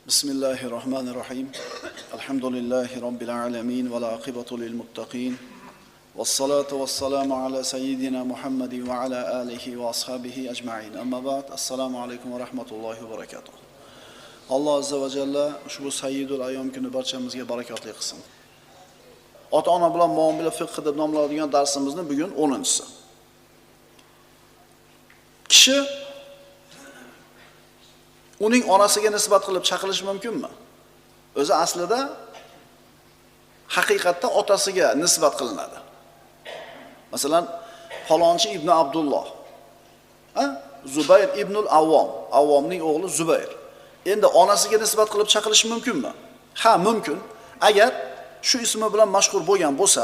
Bismillahirrahmanirrahim. Alhamdulillahi Rabbil alamin ve la akibatu lil muttaqin. Vessalatu vesselamu ala seyyidina Muhammedin ve ala alihi ve ashabihi ecma'in. Amma ba'd. Assalamu alaykum ve rahmatullahi ve berekatuh. Allah azza ve celle ushbu sayyidul ayyom kuni barchamizga barakotli qilsin. Ota-ona bilan muomala fiqh deb nomlanadigan darsimizni bugun 10-si. Kishi uning onasiga nisbat qilib chaqirish mumkinmi? O'zi aslida haqiqatda otasiga nisbat qilinadi. Masalan, falonchi ibn Abdulloh, Zubayr ibn al-Avvom, Avvomning o'g'li Zubayr. Endi onasiga nisbat qilib chaqirish mumkinmi? Ha, mumkin. Agar shu ismi bilan mashhur bo'lgan bo'lsa,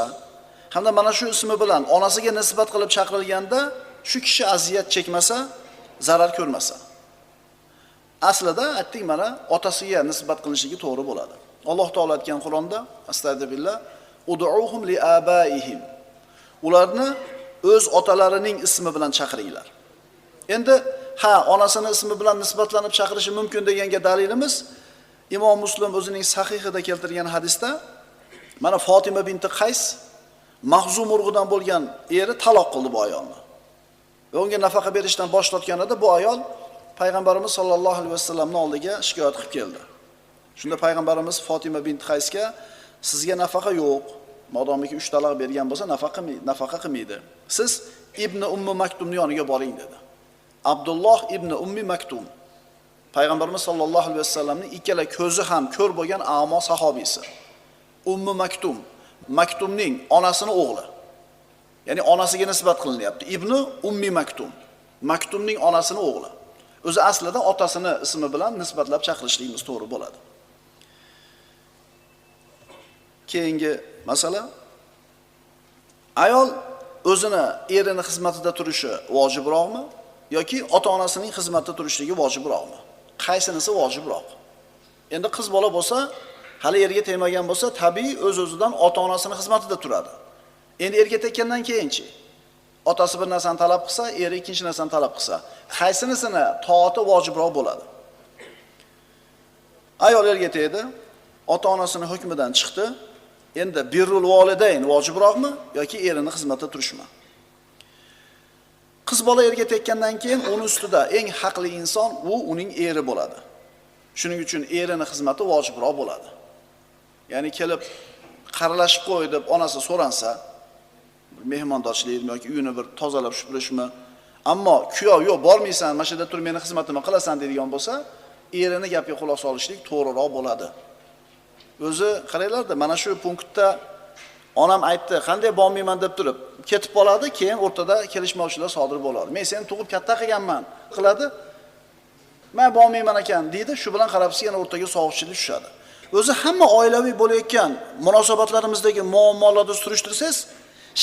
hamda mana shu ismi bilan onasiga nisbat qilib chaqirilganda shu kishi aziyat chekmasa, zarar ko'rmasa. Aslida aytdik, mana otasiga nisbat qilishligi to'g'ri bo'ladi. Alloh taolo aytgan Qur'onda, astagfirullah, ud'uhum li abaihim. Ularni o'z otalarining ismi bilan chaqiringlar. Endi onasini ismi bilan nisbatlanib chaqirishi mumkin deganga dalilimiz Imom Muslim o'zining sahihida keltirgan hadisda, mana Fatima binti Qays Mahzum urug'idan bo'lgan eri taloq qildi bu ayolni. Va unga nafaqa berishdan bosh tortganida bu ayol Payg'ambarimiz sollallohu alayhi vasallamning oldiga shikoyat qilib keldi. Shunda Payg'ambarimiz Fatima bint Qaysga sizga nafaqa yo'q, modomiki 3 taloq bergan bo'lsa nafaqa qilmaydi. Siz Ibn Ummi Maktumning yoniga boring dedi. Abdulloh ibn Ummi Maktum Payg'ambarimiz sollallohu alayhi vasallamning ikkala ko'zi ham ko'r bo'lgan amo sahobiysi. Ummi Maktum, Maktumning onasining o'g'li. Ya'ni onasiga nisbat qilinyapti. Ibn Ummi Maktum, Maktumning onasining o'g'li. O'zi aslida otasini ismi bilan nisbatlab chaqirishligimiz to'g'ri bo'ladi. Keyingi masala, ayol o'zini erini xizmatida turishi vojibroqmi yoki ota-onasining xizmatida turishligi vojibroqmi? Qaysinisi vojibroq? Endi qiz bola bo'lsa, hali erga tegmagan bo'lsa, tabiiy o'z-o'zidan ota-onasining xizmatida turadi. Endi erga tekkandan keyinchi otasi bir narsani talab qilsa, eri ikkinchi narsani talab qilsa, qaysinisini toati vojibroq bo'ladi? Ayol erga tegdi, ota-onasining hukmidan chiqdi. Endi birrul volidayn vojibroqmi yoki erining xizmatida turishmi? Qiz bola erga tekkandan keyin uning ustida eng haqli inson uning eri bo'ladi. Shuning uchun erining xizmati vojibroq bo'ladi. Ya'ni kelib qaralashib qo'y deb onasi so'ransa, mehmondorchilikmi yoki uyini bir tozalab shupurishmi, ammo kuyov yo'q, bormaysan, mana shu yerda turib meni xizmatimni qilasan deydigan bo'lsa, erini gapiga quloq solishlik to'g'riroq bo'ladi. O'zi qaranglar-da, mana shu punktda onam aytdi, qanday bormayman deb turib, ketib qoladi, keyin o'rtada kelishmovchilik sodir bo'ladi. Men seni tug'ib katta qilganman, qiladi. Men bormayman ekan deydi, shu bilan qarabsiz yana o'rtaga sovuqchilik tushadi. O'zi hamma oilaviy bo'layotgan munosabatlarimizdagi muammolarni surishtirsangiz,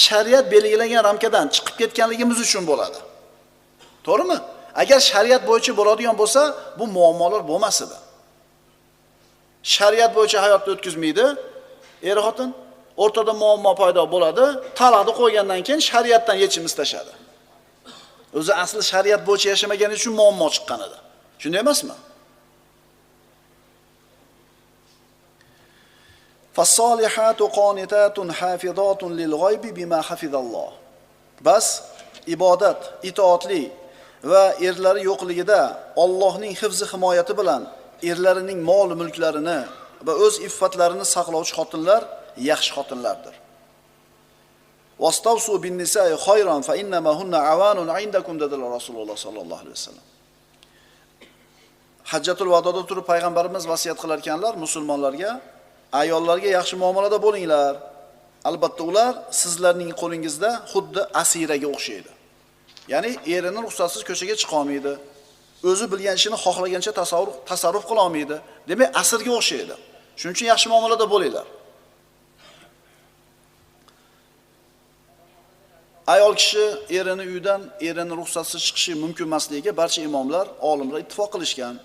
shariat belgilagan ramkadan chiqib ketganligimiz uchun bo'ladi. To'g'rimi? Agar shariat bo'yicha bo'ladigan bo'lsa, bu muammolar bo'lmas edi. Shariat bo'yicha hayotni o'tkazmaydi, er-xotin o'rtada muammo paydo bo'ladi, talaqni qo'ygandan keyin shariatdan yechim istashadi. O'zi asli shariat bo'yicha yashamagani uchun muammo chiqqan edi. Shunday emasmi? Fasolihatu qonitatun hafizatun lil g'oybi bima hafizalloh. Bas ibodat, itoatli va erlari yo'qligida Allohning hifzi himoyati bilan erlarining mol mulklarini va o'z iffatlarini saqlovchi xotinlar yaxshi xotinlardir. Wastavsu bin nisa'i khayran fa innama hunna awanun 'indakum dedilar Rasululloh sallallohu alayhi vasallam. Hajjatul vadoda turib payg'ambarimiz vasiyat qilar ekanlar musulmonlarga, ayollarga yaxshi muomalada bo'linglar. Albatta ular sizlarning qo'lingizda xuddi asiraga o'xshaydi. Ya'ni erining ruxsatsiz ko'chaga chiqa olmaydi. O'zi bilgan ishini xohlagancha tasarruf qila olmaydi. Demak, asirga o'xshaydi. Shuning uchun yaxshi muomalada bo'linglar. Ayol kishi erining uyidan erining ruxsatsiz chiqishi mumkin emasligiga barcha imomlar, olimlar ittifoq qilishgan.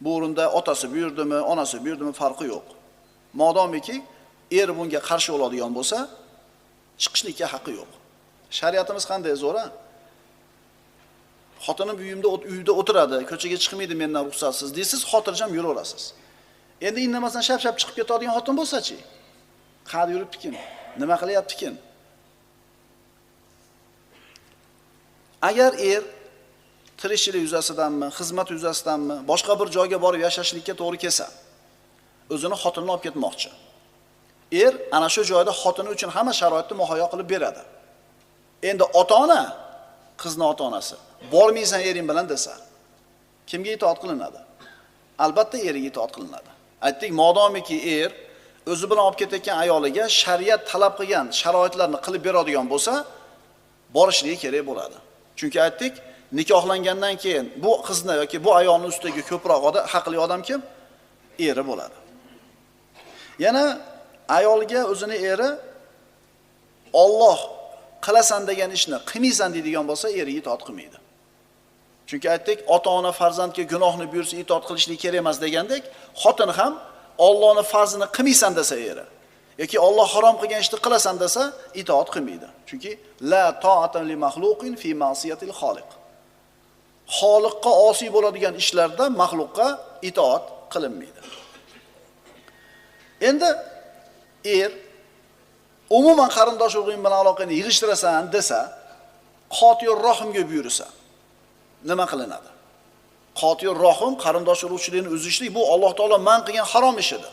Bu o'rinda otasi buyurdimi, onasi buyurdimi farqi yo'q. Modomiki er bunga qarshi bo'ladigan bo'lsa, chiqishlikka haqqi yo'q. Shariatimiz qanday zo'ra? Xotinim uyda o'tiradi, ko'chaga chiqmaydi mendan ruxsatsiz deysiz, xotirjam yuraverasiz. Endi indamasdan shap-shap chiqib ketadigan xotin bo'lsa-chi? Qayerda yuribdikin? Nima qilyaptikin? Agar tirikchilik yuzasidanmi, xizmat yuzasidanmi, boshqa bir joyga borib yashashlikka to'g'ri kelsa, o'zini xotinini olib ketmoqchi. Ana shu joyda xotini uchun hamma sharoitni muhayyo qilib beradi. Endi ota-ona, qizning ota-onasi, bormaysan ering bilan desa, kimga itoat qilinadi? Albatta eriga itoat qilinadi. Aytdik, modomiki o'zi bilan olib ketayotgan ayoliga shariat talab qilgan sharoitlarni qilib beradigan bo'lsa, borishligi kerak bo'ladi. Chunki aytdik, nikohlangandan keyin bu qizni yoki bu ayolning ustidagi ko'proq haqli odam kim? Eri bo'ladi. Yana ayolga o'zini eri Alloh qilasan degan ishni qilmaysan deydigan bo'lsa, eriga itoat qilmaydi. Chunki aytdik, ota-ona farzandga gunohni buyursa itoat qilishlik kerak emas degandek, xotin ham Allohning farzini qilmaysan desa eri yoki Alloh harom qilgan ishni qilasan desa, itoat qilmaydi. Chunki la ta'atan li mahluqin fi ma'siyatil xoliq. Xoliqqa osiy bo'ladigan ishlarda mahluqqa itoat qilinmaydi. Endi umuman qarindosh urug'ing bilan aloqani yig'ishtirasan desa, qotiyur rohimga buyursa, nima qilinadi? Qotiyur rohim, qarindosh urug'chilikni uzishlik bu Alloh taolo man qilgan harom ish edi.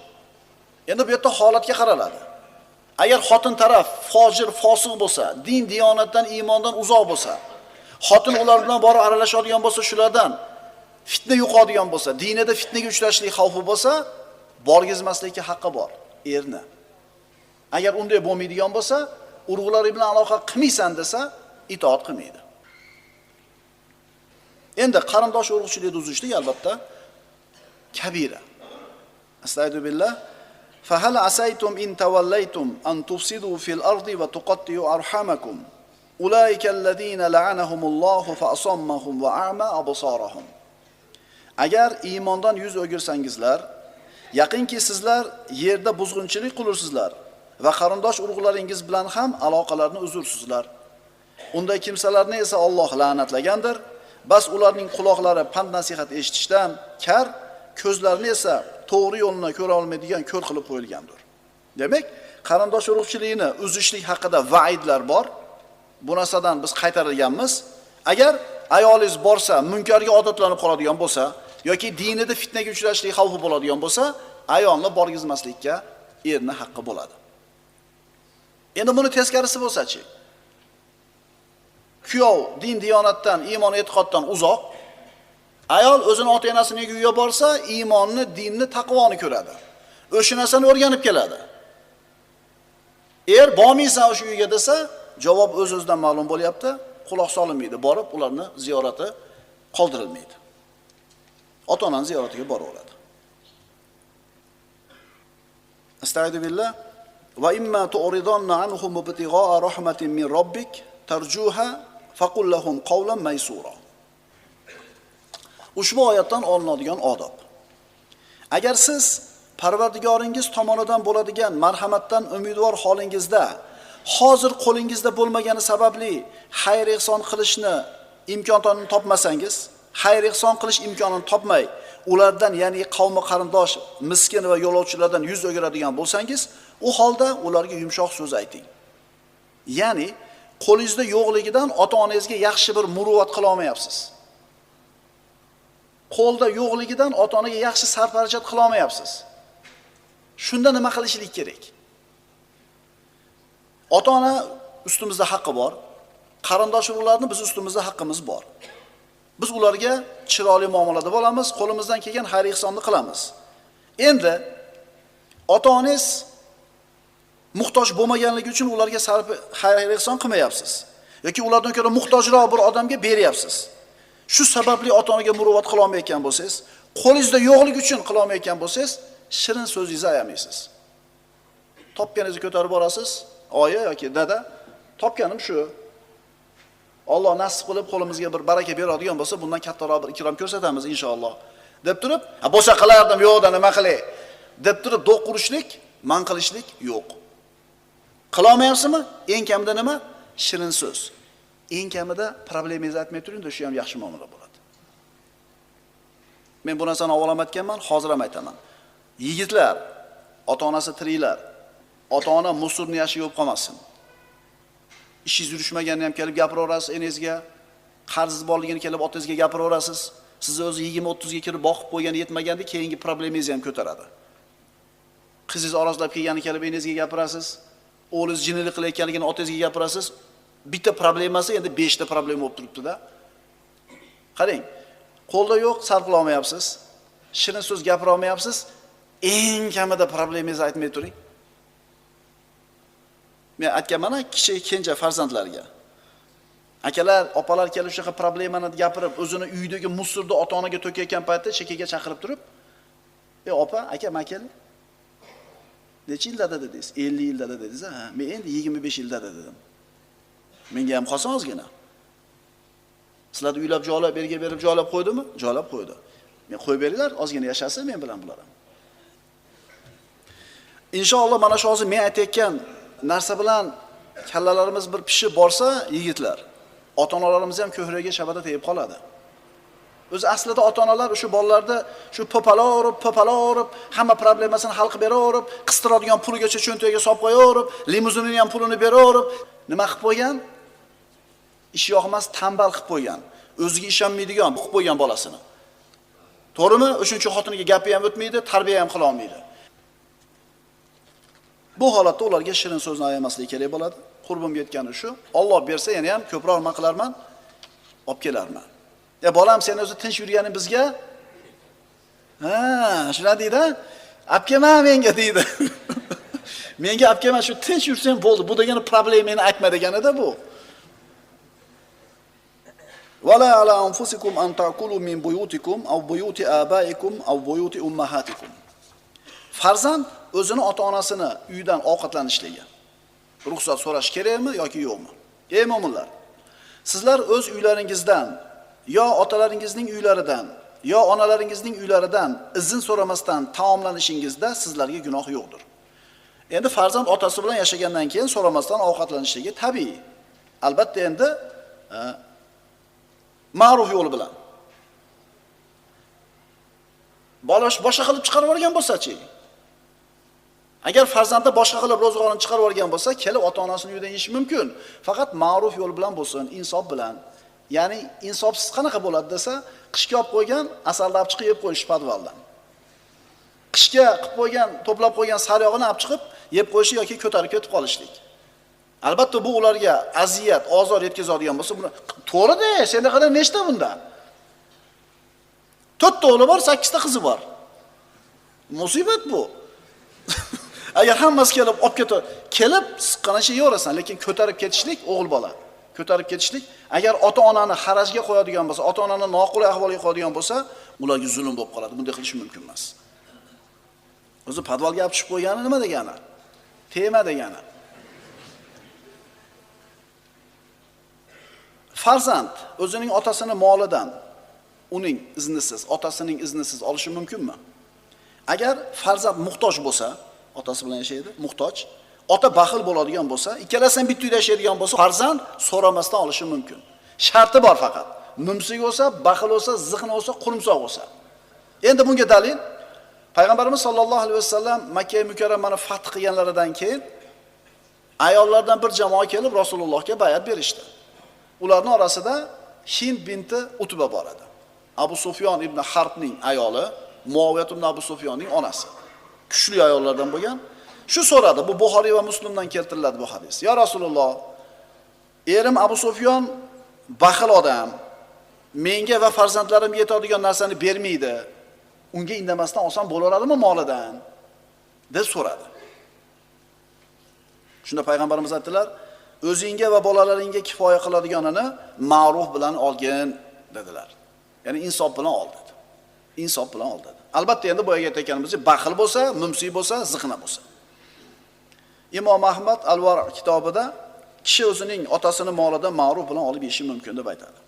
Endi bu yerda holatga qaraladi. Agar xotin taraf fojir, fosiq bo'lsa, din, diyonatdan, iymondan uzoq bo'lsa, xotin ular bilan borib aralashadigan bo'lsa, shulardan fitna yuqadigan bo'lsa, dinida fitnaga uchrashlik xavfi bo'lsa, borgizmaslikka haqqi bor erni. Agar unday bo'lmaydigan bo'lsa, urug'lari bilan aloqa qilmaysan desa, itoat qilmaydi. Endi qarindosh urug'chilikni uzishlik albatta kabira. Astagfirullah. Fa hal asaytum in tawallaytum an tufsidu fil ardi wa tuqatti'u arhamakum. Ulaika alladhina la'anahumullohu fa asammahum wa a'ma absarahum. Agar iymondan yuz o'girsangizlar, yaqinki sizlar yerda buzg'unchilik qilursizlar va qarindosh urug'laringiz bilan ham aloqalarni uzursizlar. Unday kimsalarni esa Alloh la'natlagandir. Bas ularning quloqlari pand nasihat eshitishdan kar, ko'zlarini esa to'g'ri yo'lni ko'ra olmaydigan ko'r qilib qo'yilgandir. Demak, qarindosh urug'chilikni uzishlik haqida va'idlar bor. Bu narsadan biz qaytarilganmiz. Agar ayolingiz borsa, munkarga odatlanib qoladigan bo'lsa yoki dinida fitnaga uchrashlik xavfi bo'ladigan bo'lsa, ayolni borgizmaslikka erning haqqi bo'ladi. Endi buni teskarisi bo'lsa-chi? Kuyov din, diyonatdan, iymon, e'tiqoddan uzoq. Ayol o'zini ota-onasining uyiga borsa, iymonni, dinni, taqvoni ko'radi. O'sha narsani o'rganib keladi. Bormaysan o'sha uyga desa, javob o'z-o'zidan ma'lum bo'lyapti, quloq solinmaydi, borib ularni ziyorati qoldirilmaydi. Ota-onaning ziyoratiga boraveradi. Astagfirullah. Va imma tu'ridanna anhum ibtigha'a rahmatin min robbik tarjuha faqul lahum qawlan maysura. Ushbu oyatdan olinadigan odob. Agar siz Parvardigoringiz tomonidan bo'ladigan marhamatdan umidvor holingizda hozir qo'lingizda bo'lmagani sababli xayr ehson qilishni imkonini topmasangiz, xayr ehson qilish imkonini topmay, ulardan, ya'ni qavmi qarindosh, miskin va yo'lovchilardan yuz o'giradigan bo'lsangiz, u holda ularga yumshoq so'z ayting. Ya'ni qo'lingizda yo'qligidan ota-onangizga yaxshi bir muruvvat qila olmayapsiz. Qo'lda yo'qligidan ota-onaga yaxshi sarparajat qila olmayapsiz. Shunda nima qilishlik kerak? Ota-ona ustimizda haqqi bor. Qarindosh urug'larning biz ustimizda haqqimiz bor. Biz ularga chiroyli muomalada bo'lamiz, qo'limizdan kelgan xayr ehsonni qilamiz. Endi ota-onangiz muhtoj bo'lmaganligi uchun ularga xayr ehson qilmayapsiz yoki ulardan ko'ra muhtojroq bir odamga beryapsiz. Shu sababli ota-onaga muruvvat qila olmayotgan bo'lsangiz, qo'lingizda yo'qligi uchun qila olmayotgan bo'lsangiz, shirin so'zingizni ayamaysiz. Topganingizni ko'tarib borasiz, oyi yoki dada, topganim shu. Alloh nasib qilib qo'limizga bir baraka beradigan bo'lsa, bundan kattaroq bir ikrom ko'rsatamiz inshaalloh. Deb turib, bo'lsa qilardim, yo'qda nima qilay? Deb turib do'q qurishlik, man qilishlik yo'q. Qila olmayapsizmi? Eng kamida nima? Shirin so'z. Eng kamida problemingizni aytmay turing, shu ham yaxshi muomala bo'ladi. Men bu narsani avval ham aytganman, hozir ham aytaman. Yigitlar, ota-onasi tiriklar. Ota-ona musurni yashi yo'q qolmasin. Ishingiz yurishmaganini ham kelib gapiraverasiz enangizga. Qarzingiz borligini kelib otangizga gapiraverasiz. Sizni o'zi 20-30 ga kirib boqib qo'ygani yetmaganda keyingi problemingizni ham ko'taradi. Qizingiz orozlab kelgani kelib enangizga gapirasiz. O'g'lingiz jinnilik qilayotganligini otangizga gapirasiz. Bitta problemasi endi 5 ta problem bo'lib turibdi-da. Qarang, qo'lda yo'q, sarf qila olmayapsiz. Shirin so'z gapira olmayapsiz. Eng kamida problemingizni aytmay turing. Men aytganman, kichik kenja farzandlarga. Akalar, opalar kelib shunaqa problemani gapirib, o'zini uydagi musurni ota-onaga to'kayotgan paytda chekkaga chaqirib turib, opa, aka, makal. Necha yilda dedingiz? 50 yilda dedingiz, ha? Men endi 25 yilda dedim. Menga ham qolsa ozgina. Sizlar uylab joylab, berga berib joylab qo'ydimi? Joylab qo'ydi. Men qo'yib beringlar, ozgina yashasin men bilan bular ham. Inshaalloh mana shu hozir men aytayotgan narsa bilan kallalarimiz bir pishib borsa, yigitlar, ota-onalarimiz ham ko'hraga shabada tegib qoladi. O'zi aslida ota-onalar o'sha bolalarni shu popalaverib, hamma problemasini hal qilib beraverib, qistiradigan puligacha cho'ntagiga solib qo'yaverib, limuzinining ham pulini beraverib, nima qilib qo'ygan? Ish yoqmas, tambal qilib qo'ygan. O'ziga ishonmaydigan qilib qo'ygan bolasini. To'g'rimi? O'shuncha xotiniga gapi ham o'tmaydi, tarbiya ham qila olmaydi. Bu holatda ularga shirin so'zni ayamaslik kerak bo'ladi. Qurbimga yetgani shu. Alloh bersa, yana ham ko'proq nima qilarman? Olib kelarman. Bolam, sen o'zi tinch yurganing bizga? Ha, shuna deydi. Olib kelma menga deydi. Menga olib kelma, shu tinch yursang bo'ldi. Bu degani problemini aytma deganida bu. Wala ala anfusikum an ta'kulu min buyutikum aw buyuti abaikum aw buyuti ummahatikum. Farzand o'zini ota-onasini uydan ovqatlanishligi ruxsat so'rash kerakmi yoki yo'qmi? Ey mo'minlar, sizlar o'z uylaringizdan yo otalaringizning uylaridan yo onalaringizning uylaridan izn so'ramasdan taomlanishingizda sizlarga gunoh yo'qdir. Endi farzand otasi bilan yashagandan keyin so'ramasdan ovqatlanishligi tabiiy. Albatta endi ma'ruf yo'li bilan. Bola boshqa qilib chiqarib yuborgan bo'lsa-chi? Agar farzandda boshqa qilib ro'zg'orini chiqarib yuborgan bo'lsa, kelib ota-onasining uyidan yeyish mumkin. Faqat ma'ruf yo'l bilan bo'lsin, insof bilan. Ya'ni insofsiz qanaqa bo'ladi desa, qishga olib qo'ygan asalni olib chiqib yeb qo'yish padvaldan. Qishga qilib qo'ygan, to'plab qo'ygan sariyog'ini olib chiqib yeb qo'yish yoki ko'tarib ketib qolishlik. Albatta bu ularga aziyat, ozor yetkazadigan bo'lsa, buni to'g'ri-da, senda qadar nechta bunda? 4 ta o'g'li bor, 8 ta qizi bor. Musibat bu. Agar hammasi kelib olib ketib, kelib siqqanicha yeyverasan, lekin ko'tarib ketishlik o'g'il bola. Ko'tarib ketishlik, agar ota-onani harajga qo'yadigan bo'lsa, ota-onani noqulay ahvolga qo'yadigan bo'lsa, ularga zulm bo'lib qoladi. Bunday qilish mumkin emas. O'zi podvalga olib chiqib qo'ygani nima degani? Tema degani. Farzand o'zining otasining molidan uning iznisiz, otasining iznisiz olishi mumkinmi? Agar farzand muhtoj bo'lsa, otasi bilan yashaydi, muhtoj, ota baxil bo'ladigan bo'lsa, ikkalasining bitta uyda yashaydigan bo'lsa, farzand so'ramasdan olishi mumkin. Sharti bor faqat. Mumsik bo'lsa, baxil bo'lsa, ziqna bo'lsa, qurumsoq bo'lsa. Endi bunga dalil Payg'ambarimiz sollallohu alayhi vasallam Makka mukarramani fath qilganlaridan keyin ayollardan bir jamoa kelib Rasulullohga bay'at berishdi. Ularning orasida Hind binti Utba bor edi. Abu Sufyon ibn Harbning ayoli, Muaviyat ibn Abu Sufyonning onasi. Kuchli ayollardan bo'lgan. Shu so'radi, bu Buxoriy va Muslimdan keltiriladi bu hadis. Ya Rasululloh, erim Abu Sufyon baxil odam, menga va farzandlarimga yetadigan narsani bermaydi. Unga indamasdan olsam bo'laveradimi molidan? deb so'radi. Shunda payg'ambarimiz aytdilar, o'zingga va bolalaringga kifoya qiladiganini ma'ruf bilan olgin dedilar. Ya'ni insof bilan ol dedi. Insof bilan ol dedi. Albatta endi boyaga aytganimizdek, baxil bo'lsa, mumsiy bo'lsa, ziqna bo'lsa. Imom Ahmad Al-Var kitobida kishi o'zining otasining molidan ma'ruf bilan olib yeyishi mumkin deb aytadi.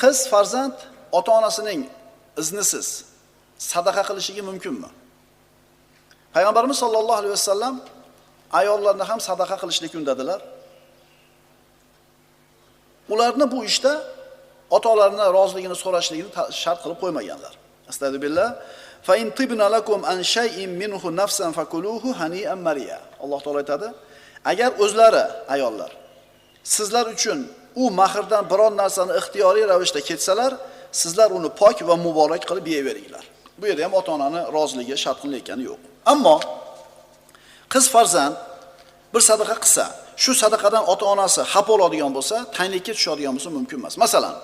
Qiz farzand ota-onasining iznisiz sadaqa qilishiga mumkinmi? Payg'ambarimiz sollallohu alayhi vasallam ayollarni ham sadaqa qilishlikni undadilar. Ularni bu ishda ota-onalarini roziligini so'rashligini shart qilib qo'ymaganlar. Astagfirullah. Fa in tibna lakum an shay'in minhu nafsan fakuluhu hani'an mariya. Alloh taolo aytadi, agar o'zlari ayollar sizlar uchun u mahrdan biron narsani ixtiyoriy ravishda ketsalar, sizlar uni pok va muborak qilib yeyaveringlar. Bu yerda ham ota-onani roziligi shart qilinayotgani yo'q. Ammo qiz farzand bir sadaqa qilsa, shu sadaqadan ota-onasi xafa bo'ladigan bo'lsa, tanglikka tushadigan bo'lsa mumkin emas. Masalan,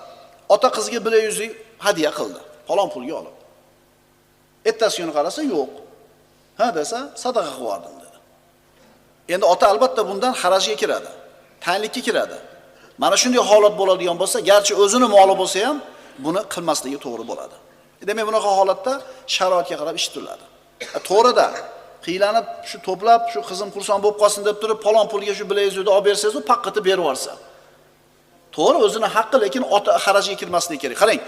ota qizga 100 hadiya qildi, falon pulga olib. Ertasi kuni qarasa yo'q. Ha desa, sadaqa qildim dedi. Endi ota albatta bundan harajga kiradi, tanglikka kiradi. Mana shunday holat bo'ladigan bo'lsa, garchi o'zini moli bo'lsa ham buni qilmasligi to'g'ri bo'ladi. Demak, bunaqa holatda sharoitga qarab ish turiladi. To'g'rida qiylanib shu to'plab shu qizim xursand bo'lib qolsin deb turib, falon pulga shu 100 ni olib bersangiz, u paqqatib berib yuborsa. To'g'ri, o'zini haqqi, lekin ota harajga kirmasligi kerak. Qarang,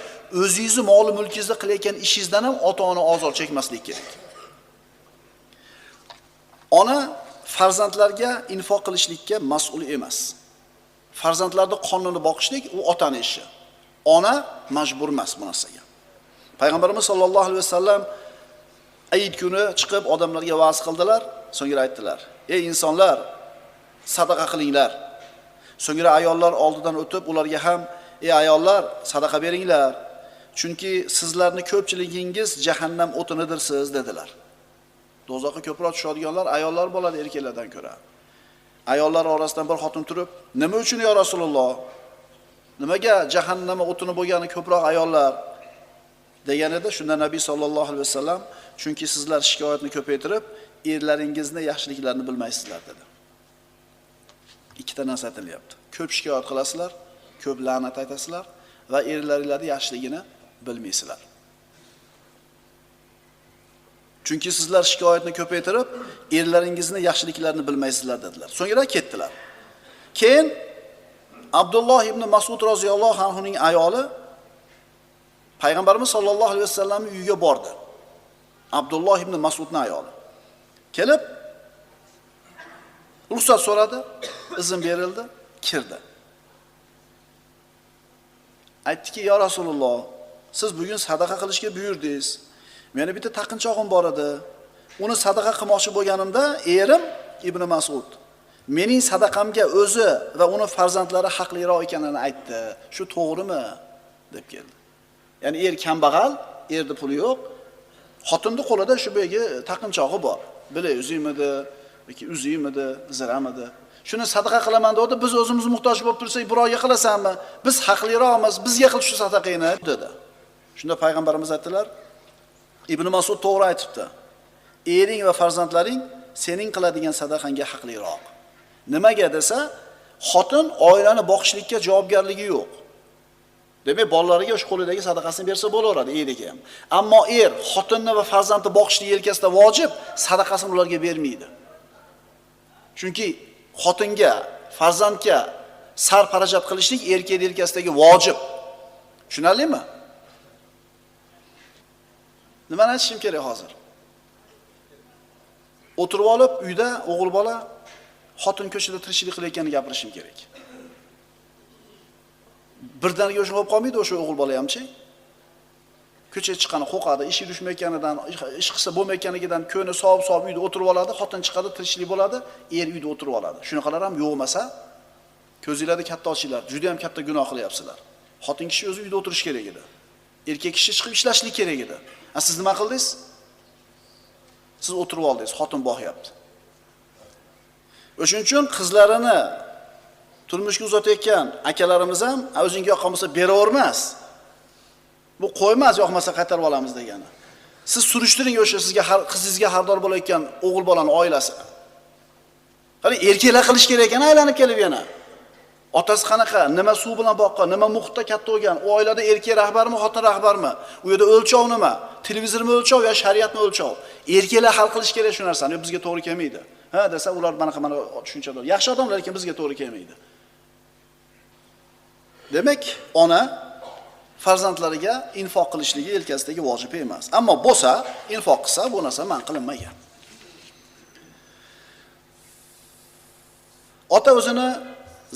o'zingizni mol mulkingizda qilayotgan ishingizdan ham ota-ona ozor chekmasligi kerak. Ona farzandlarga infoq qilishlikka mas'ul emas. Farzandlarni qonini boqishlik u otaning ishi. Ona majbur emas bu narsaga. Payg'ambarimiz sollallohu alayhi vasallam Ayit kuni chiqib odamlarga va'z qildilar, so'ngra aytdilar: "Ey insonlar, sadaqa qilinglar." So'ngra ayollar oldidan o'tib ularga ham: "Ey ayollar, sadaqa beringlar, chunki sizlarning ko'pchiligingiz jahannam o'tinidirsiz" dedilar. Do'zaxga ko'proq tushadiganlar ayollar bo'ladi erkaklardan ko'ra. Ayollar orasidan bir xotin turib, "Nima uchun ya Rasululloh? Nimaga jahannam o'tini bo'lgani ko'proq ayollar?" deganida, shunda Nabiy sollallohu alayhi vasallam, "Chunki sizlar shikoyatni ko'paytirib, erlaringizni yaxshiliklarini bilmaysizlar" dedi. Ikkita narsa aytilyapti. Ko'p shikoyat qilasizlar, ko'p la'nat aytasizlar va erlaringizning yaxshiligini bilmaysizlar. Chunki sizlar shikoyatni ko'paytirib, erlaringizni yaxshiliklarini bilmaysizlar dedilar. So'ngra ketdilar. Keyin Abdulloh ibn Mas'ud roziyallohu anhu ning ayoli Payg'ambarimiz sollallohu alayhi vasallamning uyiga bordi. Abdulloh ibn Mas'udning ayoli. Kelib ruxsat so'radi, izn berildi, kirdi. Aytdiki: "Ya Rasululloh, siz bugun sadaqa qilishga buyurdingiz. Meni bitta taqinchog'im bor edi. Uni sadaqa qilmoqchi bo'lganimda, erim Ibn Mas'ud mening sadaqamga o'zi va uni farzandlari haqliroq ekanini aytdi. Shu to'g'rimi?" deb keldi. Ya'ni er kambag'al, erda puli yo'q. Xotinning qo'lida shu begi taqinchog'i bor. Bilay uzimidi yoki uzimidi, ziramidi. Shuni sadaqa qilaman dedi. Biz o'zimiz muhtoj bo'lib tursak, birovga qilasanmi? Biz haqliroqmiz, bizga qil shu sadaqani dedi. Shunda payg'ambarimiz aytdilar: "Ibn Mas'ud to'g'ri aytibdi. Ering va farzandlaring sening qiladigan sadaqangga haqliroq." Nimaga desa, xotin oilani boqishlikka javobgarligi yo'q. Demak, bolalariga o'sha qo'lidagi sadaqasini bersa bo'laveradi, eriga ham. Ammo er xotinni va farzandni boqishlik yelkasida vojib, sadaqasini ularga bermaydi. Chunki xotinga, farzandga sarparajat qilishlik erkak yelkasidagi vojib. Tushunarlimi? Nimani aytishim kerak hozir? O'tirib olib uyda o'g'il bola xotin ko'chada tirikchilik qilayotganini gapirishim kerak. Birdaniga o'sha bo'lib qolmaydi o'sha o'g'il bola hamchi. Ko'chaga chiqqani qo'qadi, ishi tushmayotganidan, ish qilsa bo'lmayotganidan ko'ni sovib uyda o'tirib oladi, xotin chiqadi, tirikchilik bo'ladi, er uyda o'tirib oladi. Shunaqalar ham yo'qmasa, ko'zingizlarni katta ochinglar, juda ham katta gunoh qilyapsizlar. Xotin kishi o'zi uyda o'tirish kerak edi. Erkak kishi chiqib ishlashlik kerak edi. Siz nima qildingiz? Siz o'tirib oldingiz, xotin boqyapti. O'shuning uchun qizlarini turmushga uzatayotgan akalarimiz ham o'zingga yoqqan bo'lsa beravermas. Bu qo'ymas, yoqmasa qaytarib olamiz degani. Siz surishtiring o'sha sizga qizingizga xardor bo'layotgan o'g'il bolaning oilasi. Qani erkaklar qilish kerak ekan, aylanib kelib yana. Otasi qanaqa, nima suv bilan boqqan, nima muhitda katta bo'lgan, u oilada erkak rahbarmi, xotin rahbarmi? U yerda o'lchov nima? Televizormi o'lchov yo shariatmi o'lchov? Erkaklar hal qilish kerak shu narsani, bizga to'g'ri kelmaydi. Ha desa, ular mana tushunchalar. Yaxshi odamlar, lekin bizga to'g'ri kelmaydi. Demak, ona farzandlariga infoq qilishligi yelkasidagi vojib emas. Ammo bo'lsa, infoq qilsa, bu narsa man qilinmagan. Ota o'zini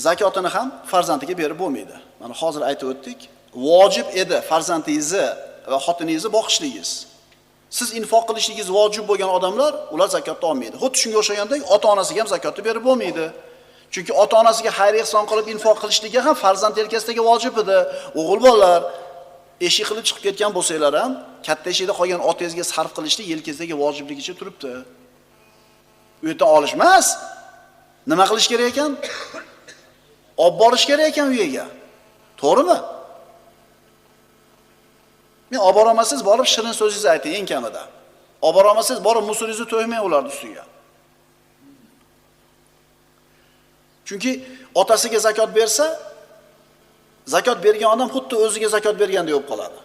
zakotini ham farzandiga berib bo'lmaydi. Mana hozir aytib o'tdik. vojib edi farzandingizni va xotiningizni boqishligingiz. Siz infoq qilishligingiz vojib bo'lgan odamlar, ular zakotni olmaydi. Xuddi shunga o'xshagandek, ota-onasiga ham zakotni berib bo'lmaydi. Chunki ota-onasiga xayr ehson qilib infoq qilishligi ham farzand yelkasidagi vojib edi. O'g'il bolalar eshik qilib chiqib ketgan bo'lsanglar ham, katta eshikda qolgan otangizga sarf qilishlik yelkangizdagi vojibligicha turibdi. U yerdan olish emas. Nima qilish kerak ekan? Olib borish kerak ekan uyiga. To'g'rimi? Men olib bora olmasangiz borib shirin so'zingizni ayting eng kamida. Olib bora olmasangiz borib musuringizni to'ymang ularning ustiga. Chunki otasiga zakot bersa, zakot bergan odam xuddi o'ziga zakot bergandek bo'lib qoladi.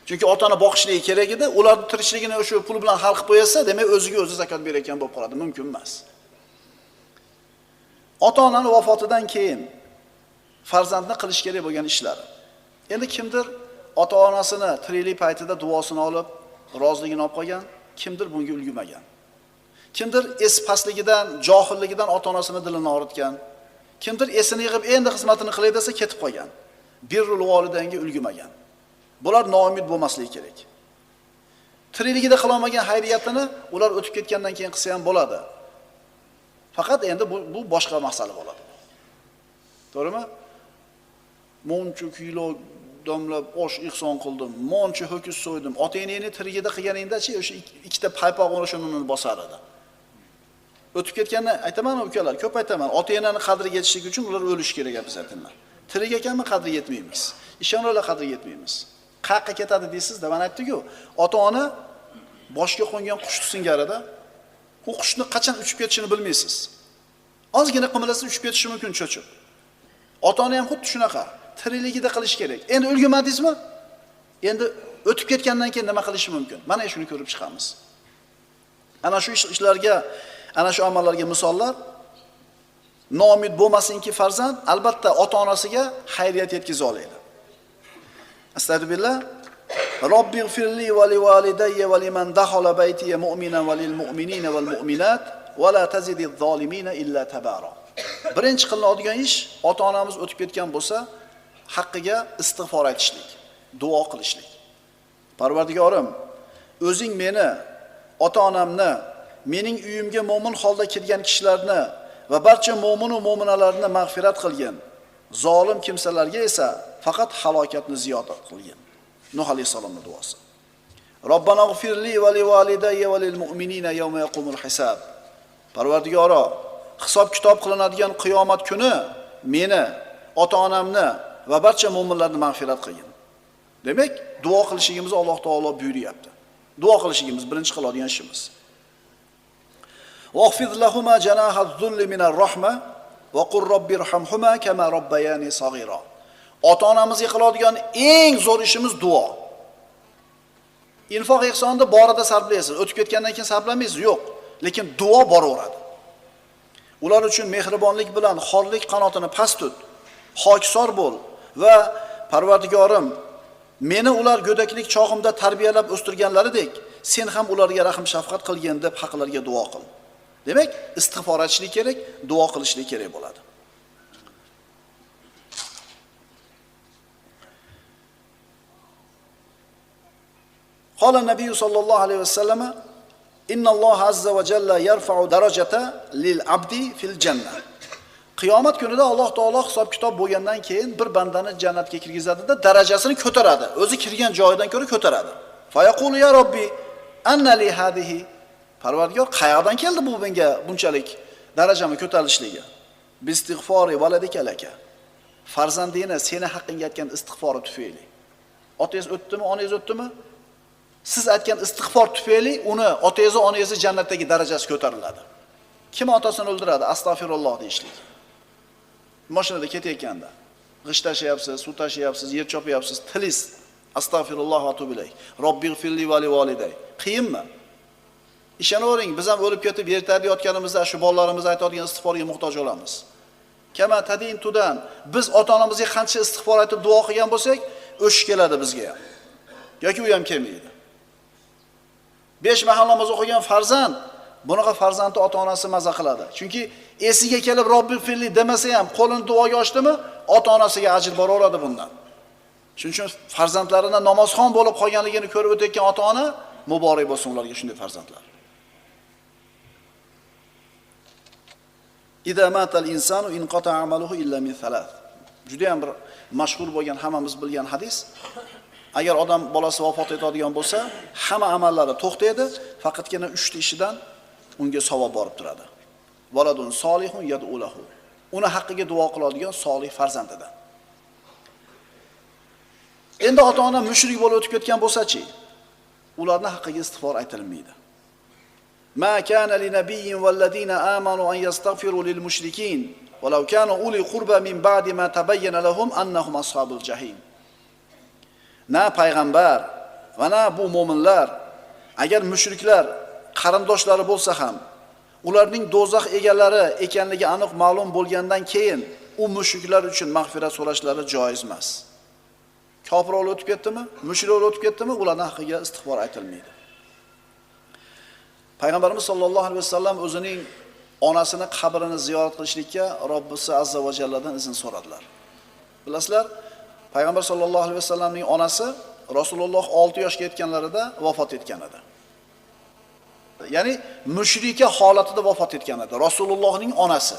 Chunki otani boqishligi kerak edi, ularning tirikchiligini o'sha pul bilan hal qilib qo'ysa, demak o'ziga o'zi zakot berayotgan bo'lib qoladi. Mumkin emas. Ota-onaning vafotidan keyin farzandni qilish kerak bo'lgan ishlari. Endi kimdir ota-onasini tiriklik paytida duosini olib, roziligini olib qolgan, kimdir bunga ulgurmagan. Kimdir es pastligidan, johilligidan ota-onasini dilini og'ritgan. Kimdir esini yig'ib endi xizmatini qilay desa ketib qolgan. Birrul volidanga ulgurmagan. Bular noumid bo'lmasligi kerak. Tirikligida qila olmagan xayriyatini ular o'tib ketgandan keyin qilsa ham bo'ladi. Faqat endi bu boshqa masala bo'ladi. To'g'rimi? Moncha kilo domlab osh ihson qildim, moncha ho'kiz so'ydim. Ota-onangni tirigida qilganingda-chi o'sha ikkita paypoq o'rashini bosar edi. O'tib ketgandan aytaman ukalar, ko'p aytaman. Ota-onani qadriga yetishlik uchun ular o'lish kerak bizatlar. Tirik ekanmi qadri yetmaymiz. Ishoninglar qadri yetmaymiz. Qayerga ketadi deysiz-da, men aytdim-ku, ota-ona boshga qo'ngan qush singarida, u qushni qachon uchib ketishini bilmaysiz. Ozgina qimirlasa uchib ketishi mumkin cho'chib. Ota-ona ham xuddi shunaqa. Tirikligida qilish kerak. Endi ulgurmadingizmi? Endi o'tib ketgandan keyin nima qilish mumkin? Mana shuni ko'rib chiqamiz. Ana shu ishlarga, ana shu amallarga misollar. Noumid bo'lmasinki farzand, albatta ota-onasiga xayriyat yetkiza oladi. Astagfirullah. Robbighfirli va livalidayya va liman dakhala baytiya mu'minan va lil mu'minina val mu'minat va la tazidiz zolimina illa tabara. Birinchi qilinadigan ish ota-onamiz o'tib ketgan bo'lsa, haqqiga istig'for aytishlik, duo qilishlik. Parvardigorim, o'zing meni, ota-onamni, mening uyimga mo'min holda kirgan kishilarni va barcha mo'min va mo'minalarni mag'firat qilgin. Zolim kimsalarga esa faqat halokatni ziyoda qilgin. Nuh alayhisolamning duosi. Robbanag'firli va livalidayya va lil mu'minina yawma yaqumul hisab. Parvardigoro, hisob kitob qilinadigan qiyomat kuni meni, ota-onamni va barcha mo'minlarni mag'firat qilgin. Demak, duo qilishimizni Alloh taolo buyuryapti. Duo qilishimiz birinchi qiladigan ishimiz. Waqfid lahuma janaha az-zulli minar rahma va qur robbirhamhuma kama robbayani saghira. Ota-onamizga qiladigan eng zo'r ishimiz duo. Infoq ehsonni borida sarflaysiz, o'tib ketgandan keyin sarflamaysiz, yo'q, lekin duo boraveradi. Ular uchun mehribonlik bilan xorlik qanotini past tut, hokisor bo'l va Parvardigorim, meni ular go'daklik chog'imda tarbiyalab o'stirganlaridek, sen ham ularga rahim shafqat qilgin deb haqlarga duo qil. Demak, istig'for etishlik kerak, duo qilishlik kerak bo'ladi. Qala Nabiy sallallohu alayhi vasallam Inna Alloh azza va jalla yarfa'u darajata lil abdi fil jannah. Qiyomat kunida Alloh taolo hisob kitob bo'lgandan keyin bir bandani jannatga kirgizadi-da, darajasini ko'taradi. O'zi kirgan joyidan ko'ra ko'taradi. Fa yaqulu ya robbi anna li hadihi. Parvardigor, qayerdan keldi bu menga bunchalik darajamni ko'tarilishligi? Bistig'fori valadika laka. Farzandingni seni haqqingga aytgan istig'fori tufayli. Otangiz o'tdimi, onangiz o'tdimi? Siz aytgan istig'for tufayli uni otangiz, onangiz jannatdagi darajasi ko'tariladi. Kim otasini o'ldiradi? Astagfirulloh deyishlik. Mashinada ketayotganda g'isht tashayapsiz, suv tashayapsiz, yer chopyapsiz, tilis astagfirulloh va tubilay. Robbighfirli va livaliday. Qiyinmi? Ishonavering, biz ham o'lib ketib yerda yotganimizda shu bolalarimiz aytadigan istig'forga muhtoj bo'lamiz. Kama tadin tudan biz ota-onamizga qancha istig'for aytib duo qilgan bo'lsak, o'sh keladi bizga ham. Yoki u ham kelmaydi. 5 mahal namoz o'qigan farzand, bunaqa farzandni ota-onasi maza qiladi. Chunki esiga kelib Robbighfirli demasa ham, qo'lini duoga ochdimi, ota-onasiga ajr boraveradi bundan. Shuning uchun farzandlarini namozxon bo'lib qolganligini ko'rib o'tayotgan ota-ona muborak bo'lsin ularga shunday farzandlar. Idza matal insanu inqata amaluhu illa min thalath. Juda ham bir mashhur bo'lgan, hammamiz bilgan hadis. Agar odam bolasi vafot etadigan bo'lsa, hamma amallari to'xtaydi, faqatgina 3 ta ishidan unga savob borib turadi. Valadun solihun yad'ulahu. Uni haqqiga duo qiladigan solih farzandidan. Endi ota-ona mushrik bo'lib o'tib ketgan bo'lsa-chi, ularning haqqiga istig'for aytilmaydi. Ma kana li nabiyyin val ladina amanu an yastaghfiru lil mushrikin walau kanu uli qurba min ba'di ma tabayyana lahum annahum ashabul jahim. Na payg'ambar va na bu mu'minlar agar mushriklar qarindoshlari bo'lsa ham, ularning do'zax egalari ekanligi aniq ma'lum bo'lgandan keyin u mushriklar uchun mag'firat so'rashlari joiz emas. Kofir o'lib o'tib ketdimi, mushrik o'lib o'tib ketdimi, ularning haqqiga istig'for aytilmaydi. Payg'ambarimiz sollallohu alayhi vasallam o'zining onasini qabrini ziyorat qilishlikka Robbisi azza va jalladan izn so'radilar. Bilasizlar, Payg'ambar sollallohu alayhi vasallamning onasi Rasululloh 6 yoshga yetganlarida vafot etgan edi. Ya'ni mushrika holatida vafot etgan edi Rasulullohning onasi.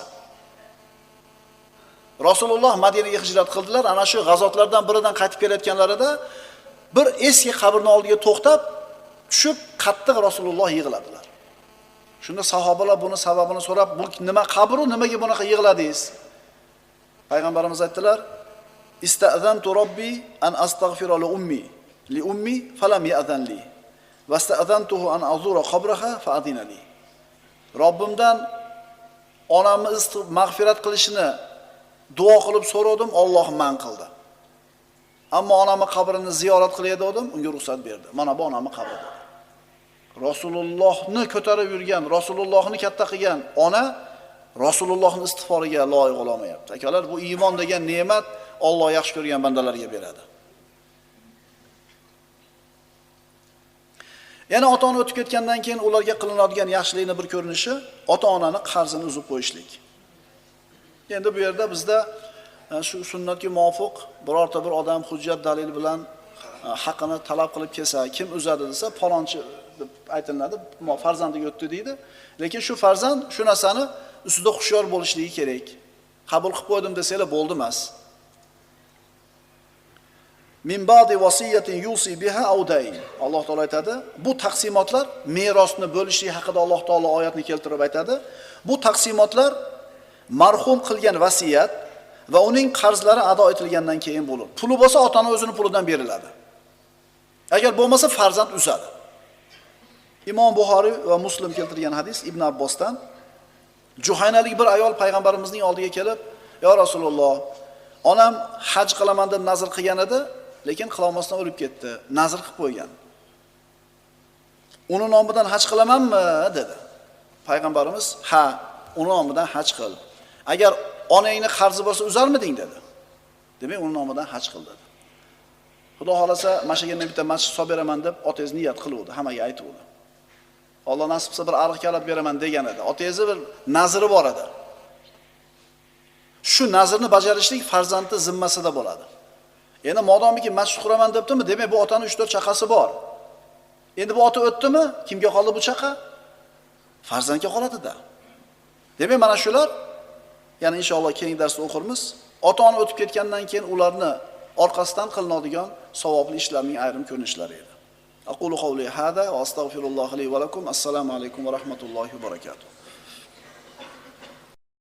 Rasululloh Madinaga hijrat qildilar. Ana shu g'azotlardan biridan qaytib kelayotganlarida bir eski qabrning oldiga to'xtab, tushib qattiq Rasululloh yig'ladilar. Shunda sahobalar buni sababini so'rab, bu nima qabru, nimaga bunaqa yig'ladingiz? Payg'ambarimiz aytdilar: "Ista'zantu robbi an astaghfira li ummi falam ya'zan li. Vasta'zantuhu an azura qabraha fa adina li." Robbimdan onamni mag'firat qilishini duo qilib so'radim, Alloh man qildi. Ammo onamni qabrini ziyorat qilay dedim, unga ruxsat berdi. Mana bu onamni qabri. Rasulullohni ko'tarib yurgan, Rasulullohni katta qilgan ona Rasulullohning istig'foriga loyiq bo'lmayapti. Akalar, bu iymon degan ne'mat Alloh yaxshi ko'rgan bandalarga beradi. Yana ota-ona o'tib ketgandan keyin ularga qilinadigan yaxshilikni bir ko'rinishi ota-onani qarzini uzib qo'yishlik. Endi bu yerda bizda shu sunnatga muvofiq birorta bir odam hujjat dalil bilan haqqini talab qilib kelsa, kim uzadi desa, falonchi deb aytiladi, farzandiga o'tdi deydi. Lekin shu farzand shu narsani ustida xushyor bo'lishligi kerak. Qabul qilib qo'ydim desanglar bo'ldi emas. Min ba'di wasiyatin yusi biha aw dayn. Alloh taolo aytadi, bu taqsimotlar merosni bo'lishlik haqida Alloh taolo oyatni keltirib aytadi. Bu taqsimotlar marhum qilgan vasiyat va uning qarzlari ado etilgandan keyin bo'ladi. Puli bo'lsa ota-ona o'zining pulidan beriladi. Agar bo'lmasa farzand uzadi. Imom Buxoriy va Muslim keltirgan hadis Ibn Abbosdan, Juhaynalik bir ayol payg'ambarimizning oldiga kelib, "Ya Rasululloh, onam haj qilaman deb nazr qilgan edi, lekin qila olmasdan o'lib ketdi. Nazr qilib qo'ygan. Uni nomidan haj qilamanmi?" dedi. Payg'ambarimiz, "Ha, uni nomidan haj qil. Agar onangni qarzi bo'lsa uzarmiding?" dedi. Demak, uni nomidan haj qil dedi. Xudo xolasa, mashinaga bitta masjid solib beraman deb otangiz niyat qiluvdi, hammaga aytuvdi. Alloh nasib qilsa bir ariq kalab beraman degan edi. Otangizni bir nazri bor edi. Shu nazrni bajarishlik farzandning zimmasida bo'ladi. Endi modomiki masjid quraman debdimi, demak bu otaning 3-4 chaqasi bor. Endi bu ota o'tdimi, kimga qoldi bu chaqa? Farzandga qoladi-da. Demak, mana shular, ya'ni inshaalloh keyingi darsda o'qirmiz. Ota-ona o'tib ketgandan keyin ularni orqasidan qilinadigan savobli ishlarning ayrim ko'rinishlari edi. Aqulu qawli hada va astaghfirulloh li va lakum. Assalomu alaykum va rahmatullohi va barakatuh.